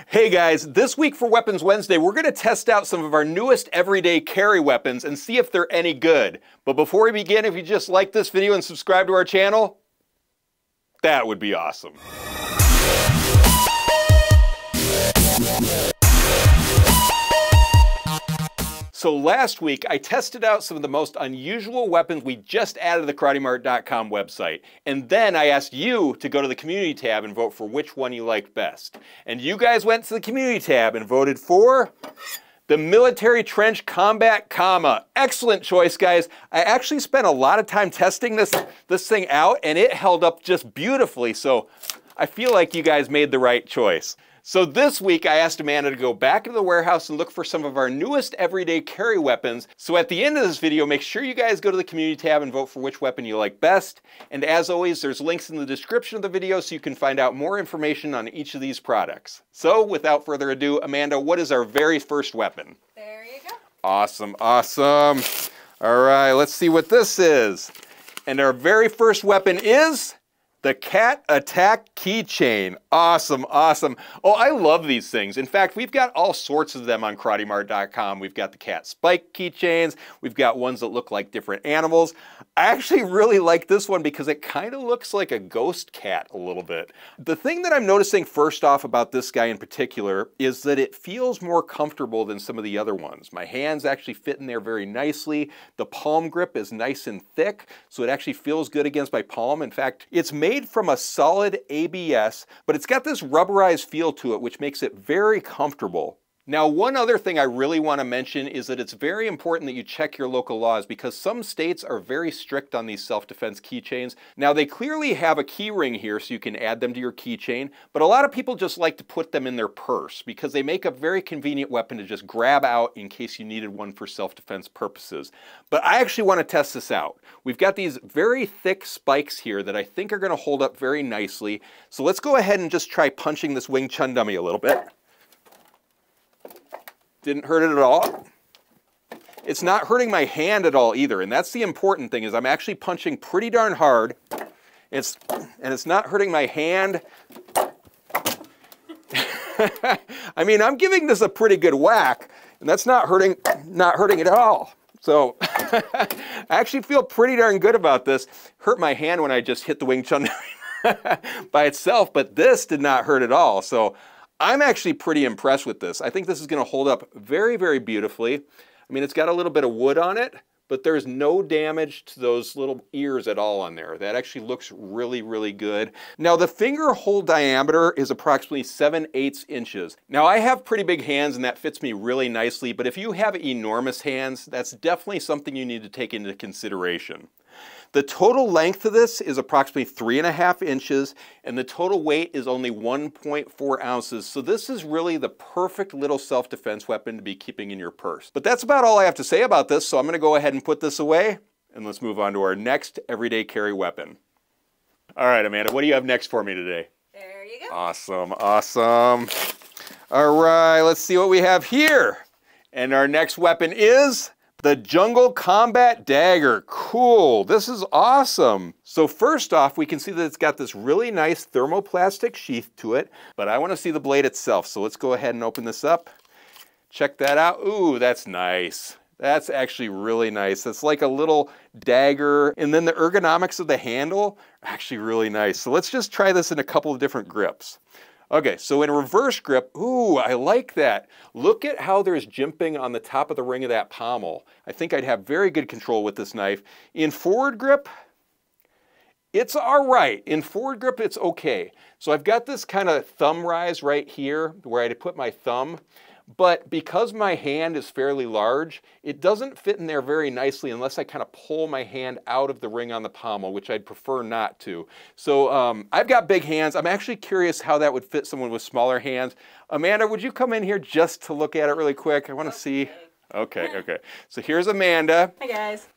Hey guys, this week for Weapons Wednesday, we're going to test out some of our newest everyday carry weapons and see if they're any good. But before we begin, if you just like this video and subscribe to our channel, that would be awesome. So last week, I tested out some of the most unusual weapons we just added to the KarateMart.com website. And then I asked you to go to the community tab and vote for which one you liked best. And you guys went to the community tab and voted for the Military Trench Combat Comma. Excellent choice, guys. I actually spent a lot of time testing this thing out, and it held up just beautifully. So I feel like you guys made the right choice. So this week, I asked Amanda to go back into the warehouse and look for some of our newest everyday carry weapons. So at the end of this video, make sure you guys go to the community tab and vote for which weapon you like best. And as always, there's links in the description of the video so you can find out more information on each of these products. So without further ado, Amanda, what is our very first weapon? There you go. Awesome, awesome. All right, let's see what this is. And our very first weapon is the Cat Attack Keychain. Awesome, awesome. Oh, I love these things. In fact, we've got all sorts of them on KarateMart.com. We've got the Cat Spike keychains. We've got ones that look like different animals. I actually really like this one because it kind of looks like a ghost cat a little bit. The thing that I'm noticing first off about this guy in particular is that it feels more comfortable than some of the other ones. My hands actually fit in there very nicely. The palm grip is nice and thick, so it actually feels good against my palm. In fact, it's made from a solid ABS, but it's got this rubberized feel to it, which makes it very comfortable. Now, one other thing I really want to mention is that it's very important that you check your local laws because some states are very strict on these self-defense keychains. Now, they clearly have a key ring here so you can add them to your keychain, but a lot of people just like to put them in their purse because they make a very convenient weapon to just grab out in case you needed one for self-defense purposes. But I actually want to test this out. We've got these very thick spikes here that I think are going to hold up very nicely. So let's go ahead and just try punching this Wing Chun dummy a little bit. Didn't hurt it at all. It's not hurting my hand at all either, and that's the important thing is I'm actually punching pretty darn hard. It's not hurting my hand. I mean, I'm giving this a pretty good whack, and that's not hurting it at all. So I actually feel pretty darn good about this. Hurt my hand when I just hit the Wing Chun by itself, but this did not hurt at all. So I'm actually pretty impressed with this. I think this is going to hold up very, very beautifully. I mean, it's got a little bit of wood on it, but there's no damage to those little ears at all on there. That actually looks really, really good. Now, the finger hole diameter is approximately 7/8 inches. Now, I have pretty big hands, and that fits me really nicely, but if you have enormous hands, that's definitely something you need to take into consideration. The total length of this is approximately 3.5 inches, and the total weight is only 1.4 ounces. So this is really the perfect little self-defense weapon to be keeping in your purse. But that's about all I have to say about this, so I'm going to go ahead and put this away, and let's move on to our next everyday carry weapon. All right, Amanda, what do you have next for me today? There you go. Awesome, awesome. All right, let's see what we have here. And our next weapon is the Jungle Combat Dagger. Cool, this is awesome. So first off, we can see that it's got this really nice thermoplastic sheath to it, but I want to see the blade itself. So let's go ahead and open this up. Check that out. Ooh, that's nice. That's actually really nice. It's like a little dagger, and then the ergonomics of the handle are actually really nice. So let's just try this in a couple of different grips. Okay, so in reverse grip, ooh, I like that. Look at how there's jimping on the top of the ring of that pommel. I think I'd have very good control with this knife. In forward grip, it's all right. In forward grip, it's okay. So I've got this kind of thumb rise right here where I'd put my thumb. But because my hand is fairly large, it doesn't fit in there very nicely unless I kind of pull my hand out of the ring on the pommel, which I'd prefer not to. So I've got big hands. I'm actually curious how that would fit someone with smaller hands. Amanda, would you come in here just to look at it really quick? I want to see. Okay, okay. So here's Amanda. Hi, guys.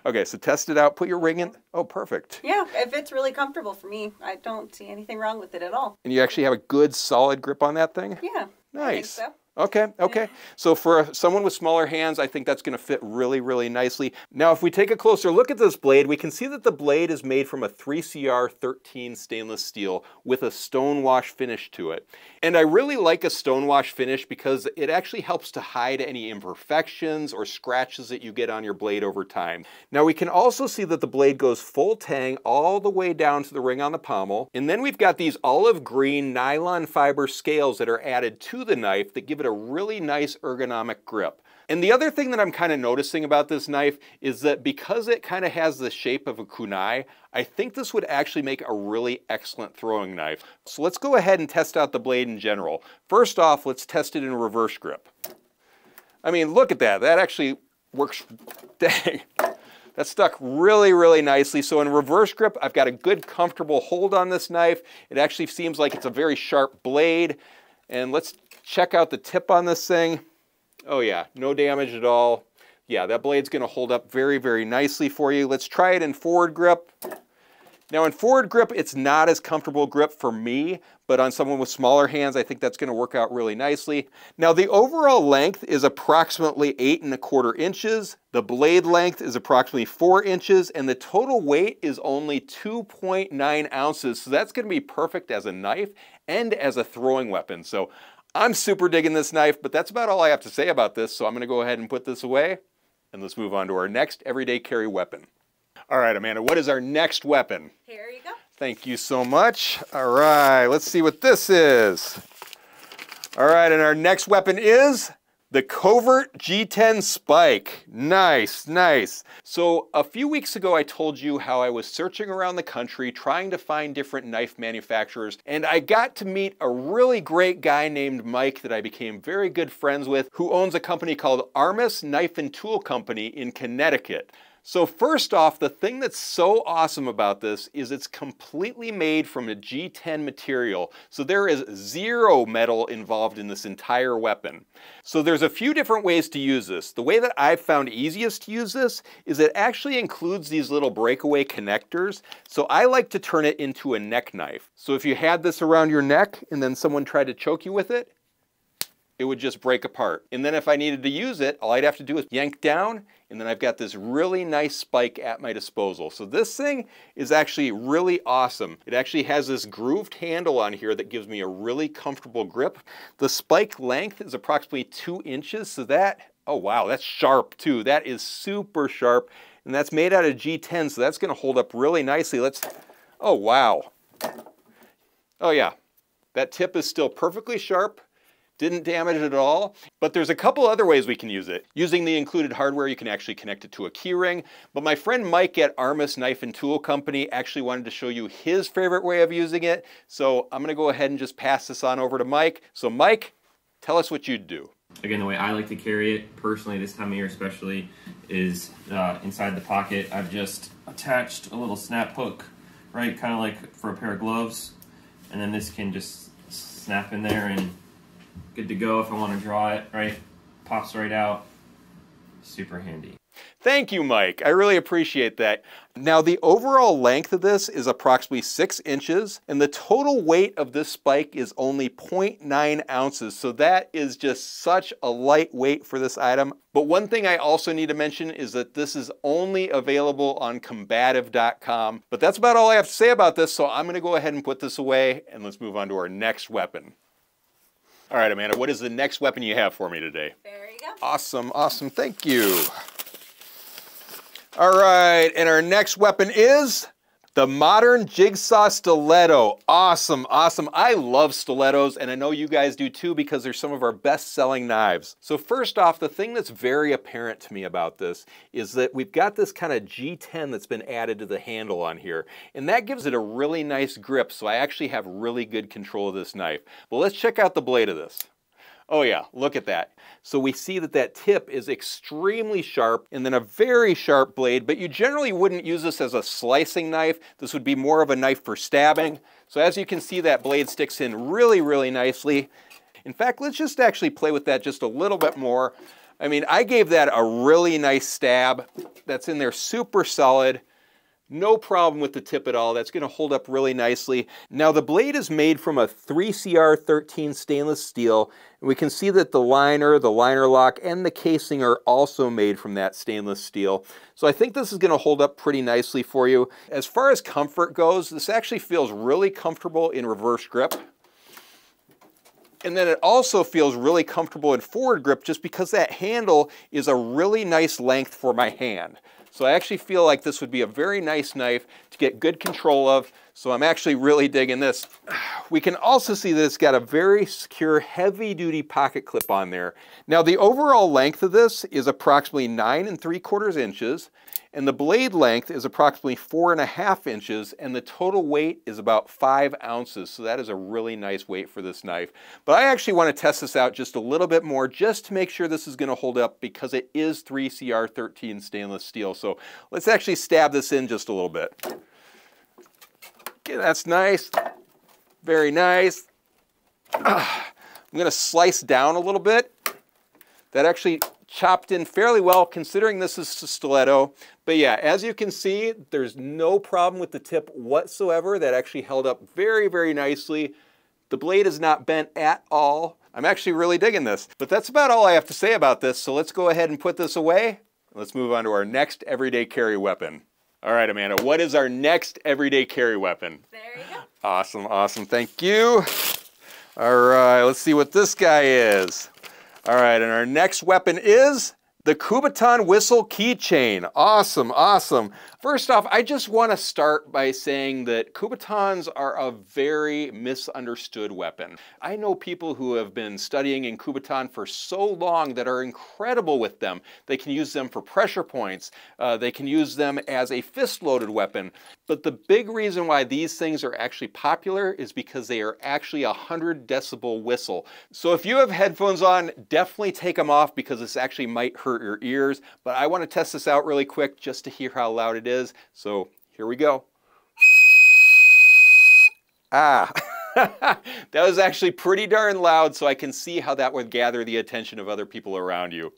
Okay, so test it out. Put your ring in. Oh, perfect. Yeah, if it's really comfortable for me, I don't see anything wrong with it at all. And you actually have a good solid grip on that thing? Yeah. Nice. I think so. Okay, okay. So for someone with smaller hands, I think that's going to fit really, really nicely. Now, if we take a closer look at this blade, we can see that the blade is made from a 3CR13 stainless steel with a stonewash finish to it. And I really like a stonewash finish because it actually helps to hide any imperfections or scratches that you get on your blade over time. Now, we can also see that the blade goes full tang all the way down to the ring on the pommel. And then we've got these olive green nylon fiber scales that are added to the knife that give it a really nice ergonomic grip. And the other thing that I'm kind of noticing about this knife is that because it kind of has the shape of a kunai, I think this would actually make a really excellent throwing knife. So let's go ahead and test out the blade in general. First off, let's test it in reverse grip. I mean, look at that. That actually works. Dang. That stuck really, really nicely. So in reverse grip, I've got a good, comfortable hold on this knife. It actually seems like it's a very sharp blade. And let's check out the tip on this thing. Oh yeah, no damage at all. Yeah, that blade's gonna hold up very, very nicely for you. Let's try it in forward grip. Now in forward grip, it's not as comfortable grip for me, but on someone with smaller hands, I think that's gonna work out really nicely. Now the overall length is approximately 8¼ inches. The blade length is approximately 4 inches, and the total weight is only 2.9 ounces. So that's gonna be perfect as a knife and as a throwing weapon. So I'm super digging this knife, but that's about all I have to say about this. So I'm gonna go ahead and put this away, and let's move on to our next everyday carry weapon. All right, Amanda, what is our next weapon? Here you go. Thank you so much. All right, let's see what this is. All right, and our next weapon is the Covert G10 Spike. Nice, nice. So a few weeks ago, I told you how I was searching around the country trying to find different knife manufacturers, and I got to meet a really great guy named Mike that I became very good friends with, who owns a company called Armis Knife and Tool Company in Connecticut. So first off, the thing that's so awesome about this is it's completely made from a G10 material. So there is zero metal involved in this entire weapon. So there's a few different ways to use this. The way that I've found easiest to use this is it actually includes these little breakaway connectors. So I like to turn it into a neck knife. So if you had this around your neck and then someone tried to choke you with it, it would just break apart. And then if I needed to use it, all I'd have to do is yank down, and then I've got this really nice spike at my disposal. So this thing is actually really awesome. It actually has this grooved handle on here that gives me a really comfortable grip. The spike length is approximately 2 inches, so that, oh wow, that's sharp too. That is super sharp, and that's made out of G10, so that's gonna hold up really nicely. Oh wow. Oh yeah, that tip is still perfectly sharp. Didn't damage it at all, but there's a couple other ways we can use it. Using the included hardware, you can actually connect it to a key ring, but my friend Mike at Armis Knife and Tool Company actually wanted to show you his favorite way of using it, so I'm gonna go ahead and just pass this on over to Mike. So Mike, tell us what you'd do. Again, the way I like to carry it, personally, this time of year especially, is inside the pocket. I've just attached a little snap hook, right, kind of like for a pair of gloves, and then this can just snap in there and good to go if I want to draw it, right? Pops right out. Super handy. Thank you, Mike. I really appreciate that. Now, the overall length of this is approximately 6 inches, and the total weight of this spike is only 0.9 ounces. So that is just such a light weight for this item. But one thing I also need to mention is that this is only available on combative.com. But that's about all I have to say about this, so I'm going to go ahead and put this away, and let's move on to our next weapon. All right, Amanda, what is the next weapon you have for me today? There you go. Awesome, awesome, thank you. All right, and our next weapon is the modern Jigsaw Stiletto. Awesome, awesome. I love stilettos, and I know you guys do too because they're some of our best-selling knives. So first off, the thing that's very apparent to me about this is that we've got this kind of G10 that's been added to the handle on here, and that gives it a really nice grip, so I actually have really good control of this knife. Well, let's check out the blade of this. Oh yeah, look at that. So we see that that tip is extremely sharp and then a very sharp blade, but you generally wouldn't use this as a slicing knife. This would be more of a knife for stabbing. So as you can see, that blade sticks in really, really nicely. In fact, let's just actually play with that just a little bit more. I mean, I gave that a really nice stab. That's in there super solid. No problem with the tip at all. That's going to hold up really nicely. Now the blade is made from a 3CR13 stainless steel. And we can see that the liner lock, and the casing are also made from that stainless steel. So I think this is going to hold up pretty nicely for you. As far as comfort goes, this actually feels really comfortable in reverse grip. And then it also feels really comfortable in forward grip just because that handle is a really nice length for my hand. So I actually feel like this would be a very nice knife to get good control of. So I'm actually really digging this. We can also see that it's got a very secure, heavy-duty pocket clip on there. Now the overall length of this is approximately 9 3/4 inches, and the blade length is approximately 4.5 inches, and the total weight is about 5 ounces. So that is a really nice weight for this knife. But I actually want to test this out just a little bit more, just to make sure this is going to hold up, because it is 3CR13 stainless steel. So let's actually stab this in just a little bit. Okay, that's nice. Very nice. I'm going to slice down a little bit. That actually chopped in fairly well, considering this is a stiletto. But yeah, as you can see, there's no problem with the tip whatsoever. That actually held up very, very nicely. The blade is not bent at all. I'm actually really digging this. But that's about all I have to say about this. So let's go ahead and put this away. Let's move on to our next everyday carry weapon. All right, Amanda, what is our next everyday carry weapon? There you go. Awesome, awesome, thank you. All right, let's see what this guy is. All right, and our next weapon is the Kubotan whistle keychain. Awesome, awesome. First off, I just want to start by saying that Kubotans are a very misunderstood weapon. I know people who have been studying in Kubotan for so long that are incredible with them. They can use them for pressure points. They can use them as a fist-loaded weapon. But the big reason why these things are actually popular is because they are actually a 100 decibel whistle. So if you have headphones on, definitely take them off, because this actually might hurt your ears. But I want to test this out really quick just to hear how loud it is. So here we go. Ah, that was actually pretty darn loud, so I can see how that would gather the attention of other people around you.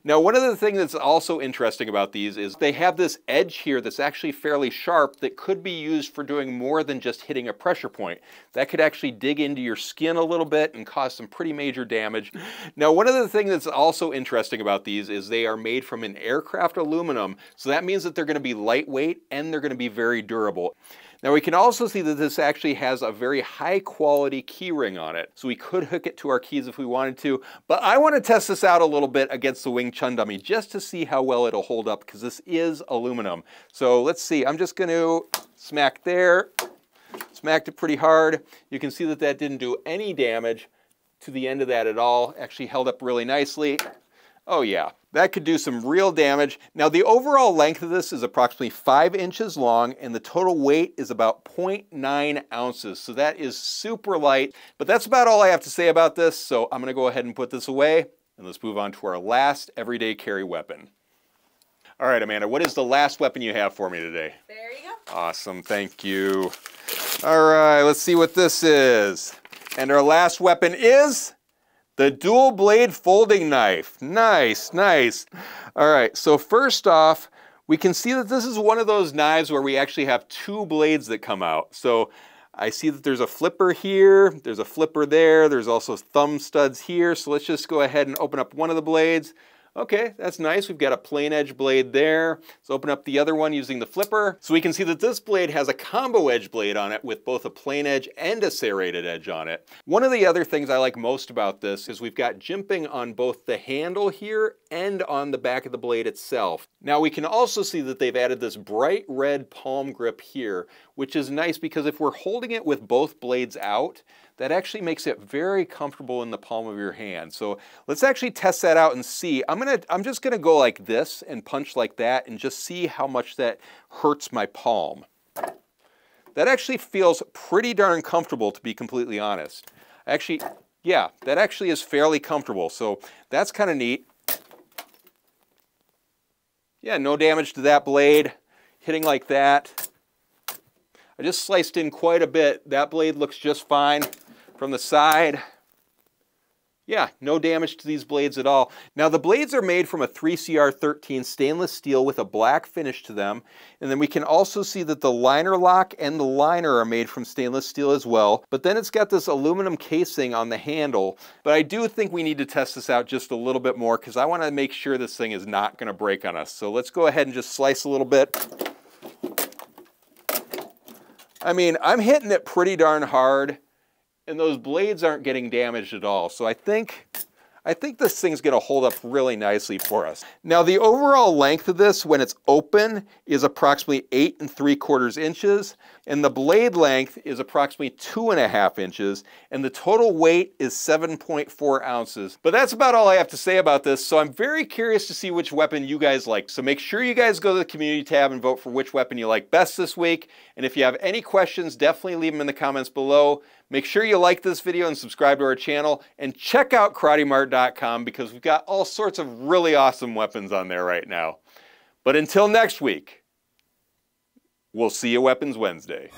Now, one of the things that's also interesting about these is they have this edge here that's actually fairly sharp that could be used for doing more than just hitting a pressure point. That could actually dig into your skin a little bit and cause some pretty major damage. Now, one of the things that's also interesting about these is they are made from an aircraft aluminum, so that means that they're going to be lightweight and they're going to be very durable. Now we can also see that this actually has a very high quality key ring on it. So we could hook it to our keys if we wanted to, but I want to test this out a little bit against the Wing Chun dummy just to see how well it'll hold up, because this is aluminum. So let's see, I'm just going to smack there, smacked it pretty hard. You can see that that didn't do any damage to the end of that at all. Actually held up really nicely. Oh yeah, that could do some real damage. Now the overall length of this is approximately 5 inches long, and the total weight is about 0.9 ounces. So that is super light, but that's about all I have to say about this. So I'm gonna go ahead and put this away, and let's move on to our last everyday carry weapon. All right, Amanda, what is the last weapon you have for me today? There you go. Awesome, thank you. All right, let's see what this is. And our last weapon is the dual blade folding knife. Nice, nice. All right, so first off, we can see that this is one of those knives where we actually have 2 blades that come out. So I see that there's a flipper here, there's a flipper there, there's also thumb studs here. So let's just go ahead and open up one of the blades. Okay, that's nice. We've got a plain edge blade there. Let's open up the other one using the flipper. So we can see that this blade has a combo edge blade on it with both a plain edge and a serrated edge on it. One of the other things I like most about this is we've got jimping on both the handle here and on the back of the blade itself. Now we can also see that they've added this bright red palm grip here, which is nice because if we're holding it with both blades out, that actually makes it very comfortable in the palm of your hand. So let's actually test that out and see. I'm just gonna go like this and punch like that and just see how much that hurts my palm. That actually feels pretty darn comfortable, to be completely honest. Actually, yeah, that actually is fairly comfortable. So that's kind of neat. Yeah, no damage to that blade. Hitting like that. I just sliced in quite a bit. That blade looks just fine from the side. Yeah, no damage to these blades at all. Now the blades are made from a 3CR13 stainless steel with a black finish to them. And then we can also see that the liner lock and the liner are made from stainless steel as well. But then it's got this aluminum casing on the handle. But I do think we need to test this out just a little bit more because I want to make sure this thing is not going to break on us. So let's go ahead and just slice a little bit. I mean, I'm hitting it pretty darn hard. And those blades aren't getting damaged at all. So I think this thing's gonna hold up really nicely for us. Now the overall length of this when it's open is approximately 8 3/4 inches, and the blade length is approximately 2.5 inches, and the total weight is 7.4 ounces. But that's about all I have to say about this, so I'm very curious to see which weapon you guys like. So make sure you guys go to the community tab and vote for which weapon you like best this week. And if you have any questions, definitely leave them in the comments below. Make sure you like this video and subscribe to our channel, and check out KarateMart.com because we've got all sorts of really awesome weapons on there right now. But until next week, we'll see you Weapons Wednesday.